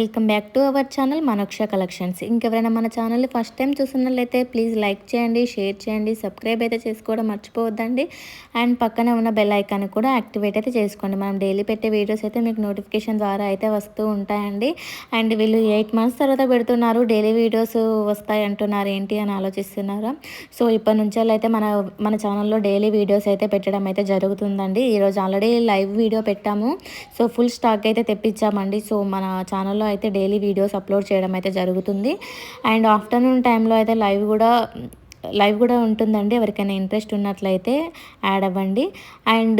Welcome back to our channel Manoksha collections. ఇంకెవరైనా మన ఛానల్ని ఫస్ట్ టైం చూస్తున్నట్లయితే ప్లీజ్ లైక్ చేయండి, షేర్ చేయండి, సబ్స్క్రైబ్ అయితే చేసుకోవడం మర్చిపోవద్దండి. అండ్ పక్కనే ఉన్న బెల్ ఐకాన్ కూడా యాక్టివేట్ అయితే చేసుకోండి. మనం డైలీ పెట్టే వీడియోస్ అయితే మీకు నోటిఫికేషన్ ద్వారా అయితే వస్తూ ఉంటాయండి. అండ్ వీళ్ళు 8 months తర్వాత పెడుతున్నారు, డైలీ వీడియోస్ వస్తాయి అంటున్నారు, ఏంటి అని ఆలోచిస్తున్నారా? సో ఇప్పటి నుంచి అయితే మన ఛానల్లో డైలీ వీడియోస్ అయితే పెట్టడం అయితే జరుగుతుందండి. ఈరోజు ఆల్రెడీ లైవ్ వీడియో పెట్టాము. సో ఫుల్ స్టాక్ అయితే తెప్పించామండి. సో మన ఛానల్లో అయితే డైలీ వీడియోస్ అప్లోడ్ చేయడం అయితే జరుగుతుంది. అండ్ ఆఫ్టర్నూన్ టైంలో అయితే లైవ్ కూడా ఉంటుందండి. ఎవరికైనా ఇంట్రెస్ట్ ఉన్నట్లయితే యాడ్ అవ్వండి. అండ్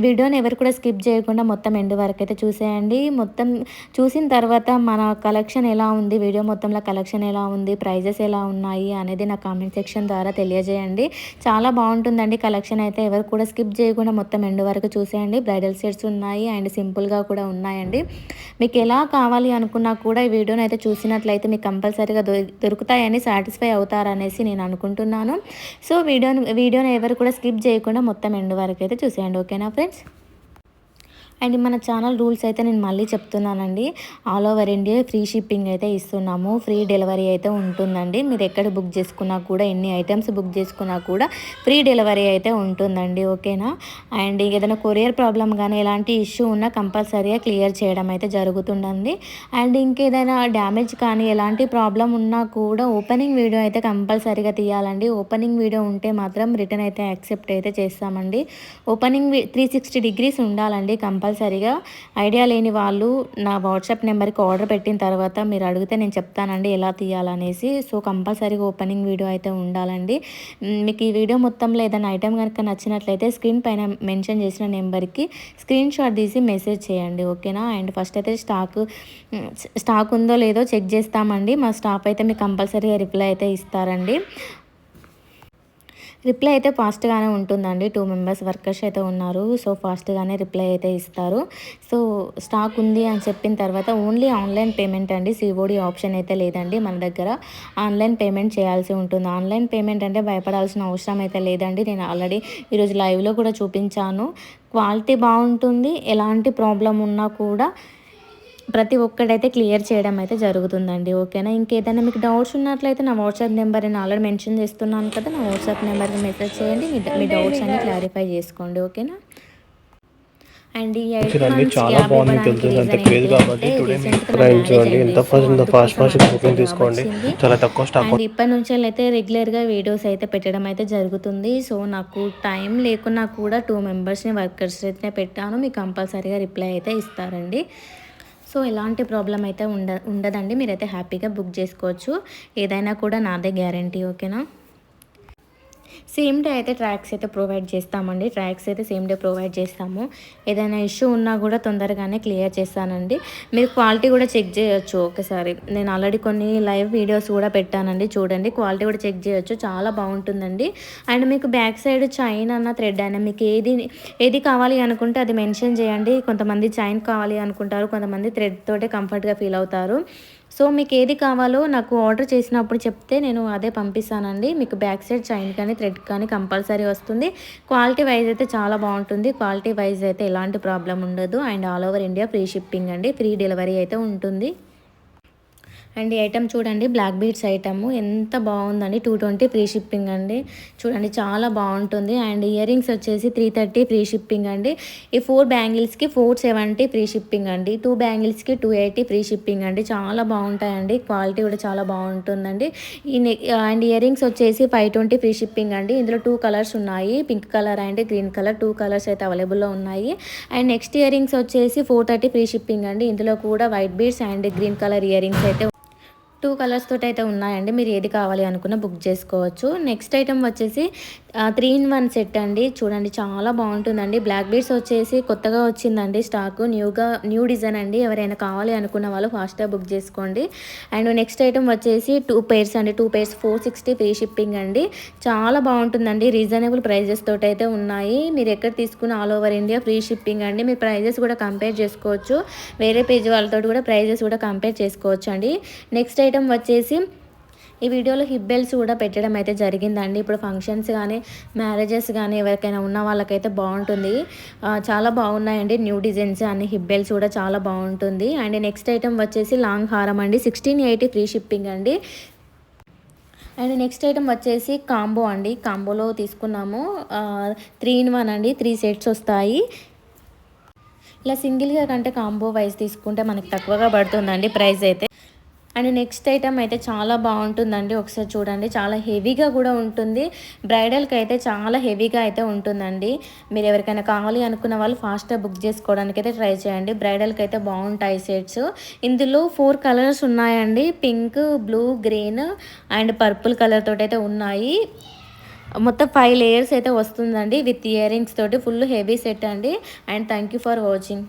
వీడియోని ఎవరు కూడా స్కిప్ చేయకుండా మొత్తం ఎండ్ వరకు అయితే చూసేయండి. మొత్తం చూసిన తర్వాత మన కలెక్షన్ ఎలా ఉంది, వీడియో మొత్తంలో కలెక్షన్ ఎలా ఉంది, ప్రైజెస్ ఎలా ఉన్నాయి అనేది నా కామెంట్ సెక్షన్ ద్వారా తెలియజేయండి. చాలా బాగుంటుందండి కలెక్షన్ అయితే. ఎవరు కూడా స్కిప్ చేయకుండా మొత్తం ఎండ్ వరకు చూసేయండి. బ్రైడల్ సెట్స్ ఉన్నాయి అండ్ సింపుల్గా కూడా ఉన్నాయండి. మీకు ఎలా కావాలి అనుకున్నా కూడా ఈ వీడియోని అయితే చూసినట్లయితే మీకు కంపల్సరీగా దొరుకుతాయని సాటిస్ఫై అవుతారనేసి నేను అనుకుంటున్నాను. సో వీడియోని ఎవరు కూడా స్కిప్ చేయకుండా మొత్తం ఎండ్ వరకు అయితే చూసేయండి. ఓకేనా ఫ్రెండ్స్? అండ్ మన ఛానల్ రూల్స్ అయితే నేను మళ్ళీ చెప్తున్నానండి. All over India free shipping అయితే ఇస్తున్నాము, ఫ్రీ డెలివరీ అయితే ఉంటుందండి. మీరు ఎక్కడ బుక్ చేసుకున్నా కూడా, ఎన్ని ఐటమ్స్ బుక్ చేసుకున్నా కూడా ఫ్రీ డెలివరీ అయితే ఉంటుందండి. ఓకేనా? అండ్ ఏదైనా కొరియర్ ప్రాబ్లం కానీ ఎలాంటి ఇష్యూ ఉన్నా కంపల్సరీగా క్లియర్ చేయడం అయితే జరుగుతుందండి. అండ్ ఇంకేదైనా డ్యామేజ్ కానీ ఎలాంటి ప్రాబ్లం ఉన్నా కూడా ఓపెనింగ్ వీడియో అయితే కంపల్సరీగా తీయాలండి. ఓపెనింగ్ వీడియో ఉంటే మాత్రం రిటర్న్ అయితే యాక్సెప్ట్ అయితే చేస్తామండి. ఓపెనింగ్ 360 degrees ఉండాలండి కంపల్సరీగా. ఐడియా లేని వాళ్ళు నా వాట్సాప్ నెంబర్కి ఆర్డర్ పెట్టిన తర్వాత మీరు అడిగితే నేను చెప్తానండి ఎలా తీయాలనేసి. సో కంపల్సరీగా ఓపెనింగ్ వీడియో అయితే ఉండాలండి. మీకు ఈ వీడియో మొత్తంలో ఏదైనా ఐటెం కనుక నచ్చినట్లయితే స్క్రీన్ పైన మెన్షన్ చేసిన నెంబర్కి స్క్రీన్ షాట్ తీసి మెసేజ్ చేయండి. ఓకేనా? అండ్ ఫస్ట్ అయితే స్టాక్ ఉందో లేదో చెక్ చేస్తామండి. మా స్టాఫ్ అయితే మీకు కంపల్సరీగా రిప్లై అయితే ఇస్తారండి. రిప్లై అయితే ఫాస్ట్గానే ఉంటుందండి. 2 members వర్కర్స్ అయితే ఉన్నారు. సో ఫాస్ట్గానే రిప్లై అయితే ఇస్తారు. సో స్టాక్ ఉంది అని చెప్పిన తర్వాత ఓన్లీ ఆన్లైన్ పేమెంట్ అండి. సిఓడి ఆప్షన్ అయితే లేదండి మన దగ్గర. ఆన్లైన్ పేమెంట్ చేయాల్సి ఉంటుంది. ఆన్లైన్ పేమెంట్ అంటే భయపడాల్సిన అవసరం అయితే లేదండి. నేను ఆల్రెడీ ఈరోజు లైవ్లో కూడా చూపించాను. క్వాలిటీ బాగుంటుంది. ఎలాంటి ప్రాబ్లం ఉన్నా కూడా ప్రతి ఒక్కటైతే క్లియర్ చేయడం అయితే జరుగుతుందండి. ఓకేనా? ఇంకేదైనా మీకు డౌట్స్ ఉన్నట్లయితే నా వాట్సాప్ నెంబర్ నేను ఆల్రెడీ మెన్షన్ చేస్తున్నాను కదా, నా వాట్సాప్ నెంబర్కి మెసేజ్ చేయండి. మీ డౌట్స్ అన్ని క్లారిఫై చేసుకోండి. ఓకేనా? అండ్ ఈ 8 months చాలా గ్యాప్ బాగుంది ఇవ్వడానికి తెలుసు అంత రీజన్ క్రేజ్ ఏంటి కాబట్టి అంటే టుడే రీసెంట్గా నా మ్యారేజ్ చూడండి అయింది. ఎంత సో ఫాస్ట్ అందుకోసం ఫాస్ట్ బుకింగ్ అర్జెంట్ జాబ్ తీసుకోండి. వచ్చింది. చాలా తక్కువ స్టాక్ అండ్ ఇప్పటి నుంచి అయితే రెగ్యులర్గా వీడియోస్ అయితే పెట్టడం అయితే జరుగుతుంది. సో నాకు టైం లేకున్నా కూడా 2 members వర్కర్స్ అయితే పెట్టాను. మీకు కంపల్సరీగా రిప్లై అయితే ఇస్తారండి. సో ఎలాంటి ప్రాబ్లం అయితే ఉండదండి. మీరైతే హ్యాపీగా బుక్ చేసుకోవచ్చు. ఏదైనా కూడా నాదే గ్యారంటీ. ఓకేనా? సేమ్ డే అయితే ట్రాక్స్ అయితే ప్రొవైడ్ చేస్తామండి. ట్రాక్స్ అయితే సేమ్ డే ప్రొవైడ్ చేస్తాము. ఏదైనా ఇష్యూ ఉన్నా కూడా తొందరగానే క్లియర్ చేస్తానండి. మీరు క్వాలిటీ కూడా చెక్ చేయొచ్చు ఒకసారి. నేను ఆల్రెడీ కొన్ని లైవ్ వీడియోస్ కూడా పెట్టానండి, చూడండి. క్వాలిటీ కూడా చెక్ చేయొచ్చు, చాలా బాగుంటుందండి. అండ్ మీకు బ్యాక్ సైడ్ చైన్ అన్న థ్రెడ్ అయినా మీకు ఏది కావాలి అనుకుంటే అది మెన్షన్ చేయండి. కొంతమంది చైన్ కావాలి అనుకుంటారు, కొంతమంది థ్రెడ్ తోటే కంఫర్ట్గా ఫీల్ అవుతారు. సో మీకు ఏది కావాలో నాకు ఆర్డర్ చేసినప్పుడు చెప్తే నేను అదే పంపిస్తానండి. మీకు బ్యాక్ సైడ్ చైన్ కానీ థ్రెడ్ కానీ కంపల్సరీ వస్తుంది. క్వాలిటీ వైజ్ అయితే చాలా బాగుంటుంది. క్వాలిటీ వైజ్ అయితే ఎలాంటి ప్రాబ్లం ఉండదు. And all over India free shipping అండి, ఫ్రీ డెలివరీ అయితే ఉంటుంది. అండ్ ఈ ఐటమ్ చూడండి, బ్లాక్ బీడ్స్ ఐటమ్ ఎంత బాగుందండి. 220 ఫ్రీ షిప్పింగ్ అండి. చూడండి చాలా బాగుంటుంది. అండ్ ఇయర్ రింగ్స్ వచ్చేసి 330 ఫ్రీ షిప్పింగ్ అండి. ఈ 4 బ్యాంగిల్స్కి 470 ఫ్రీ షిప్పింగ్ అండి. 2 బ్యాంగిల్స్కి 280 ఫ్రీ షిప్పింగ్ అండి. చాలా బాగుంటాయండి. క్వాలిటీ కూడా చాలా బాగుంటుందండి. అండ్ ఇయర్ రింగ్స్ వచ్చేసి 520 ఫ్రీ షిప్పింగ్ అండి. ఇందులో 2 కలర్స్ ఉన్నాయి, pink colour and green colour. 2 colours అయితే అవైలబుల్లో ఉన్నాయి. అండ్ నెక్స్ట్ ఇయర్ రింగ్స్ వచ్చేసి 430 ఫ్రీ షిప్పింగ్ అండి. ఇందులో కూడా white beads and green colour ear rings అయితే 2 కలర్స్ తోటి అయితే ఉన్నాయండి. మీరు ఏది కావాలి అనుకున్నా బుక్ చేసుకోవచ్చు. నెక్స్ట్ ఐటమ్ వచ్చేసి 3-in-1 సెట్ అండి. చూడండి చాలా బాగుంటుందండి. బ్లాక్ బీడ్స్ వచ్చేసి కొత్తగా వచ్చిందండి స్టాక్, న్యూ డిజైన్ అండి. ఎవరైనా కావాలి అనుకున్న వాళ్ళు ఫాస్ట్గా బుక్ చేసుకోండి. అండ్ నెక్స్ట్ ఐటమ్ వచ్చేసి 2 pairs అండి. 2 pairs 460 ఫ్రీ షిప్పింగ్ అండి. చాలా బాగుంటుందండి. రీజనబుల్ ప్రైజెస్ తోటి అయితే ఉన్నాయి. మీరు ఎక్కడ తీసుకున్న all over India free shipping అండి. మీ ప్రైజెస్ కూడా కంపేర్ చేసుకోవచ్చు. వేరే పేజ్ వాళ్ళతో కూడా ప్రైజెస్ కూడా కంపేర్ చేసుకోవచ్చు అండి. నెక్స్ట్ ఐటమ్ వచ్చేసి ఈ వీడియోలో హిప్ బెల్ట్స్ కూడా పెట్టడం అయితే జరిగిందండి. ఇప్పుడు ఫంక్షన్స్ కానీ, మ్యారేజెస్ కానీ ఎవరికైనా ఉన్న వాళ్ళకైతే బాగుంటుంది. చాలా బాగున్నాయండి న్యూ డిజైన్స్ అన్ని. హిప్ బెల్ట్స్ కూడా చాలా బాగుంటుంది. అండ్ నెక్స్ట్ ఐటమ్ వచ్చేసి లాంగ్ హారం అండి. 1680 ఫ్రీ షిప్పింగ్ అండి. అండ్ నెక్స్ట్ ఐటమ్ వచ్చేసి కాంబో అండి. కాంబోలో తీసుకున్నాము 3 in 1 అండి. 3 సెట్స్ వస్తాయి. ఇలా సింగిల్గా కంటే కాంబో వైజ్ తీసుకుంటే మనకి తక్కువగా పడుతుందండి ప్రైస్ అయితే. అండ్ నెక్స్ట్ ఐటమ్ అయితే చాలా బాగుంటుందండి. ఒకసారి చూడండి, చాలా హెవీగా కూడా ఉంటుంది. బ్రైడల్కి అయితే చాలా హెవీగా అయితే ఉంటుందండి. మీరు ఎవరికైనా కావాలి అనుకున్న వాళ్ళు ఫాస్ట్గా బుక్ చేసుకోవడానికి అయితే ట్రై చేయండి. బ్రైడల్కి అయితే బాగుంటాయి సెట్స్. ఇందులో 4 కలర్స్ ఉన్నాయండి. Pink, blue, green and purple colour తోటి అయితే ఉన్నాయి. మొత్తం 5 లేయర్స్ అయితే వస్తుందండి విత్ ఇయర్ రింగ్స్ తోటి. ఫుల్ హెవీ సెట్ అండి. And thank you for watching.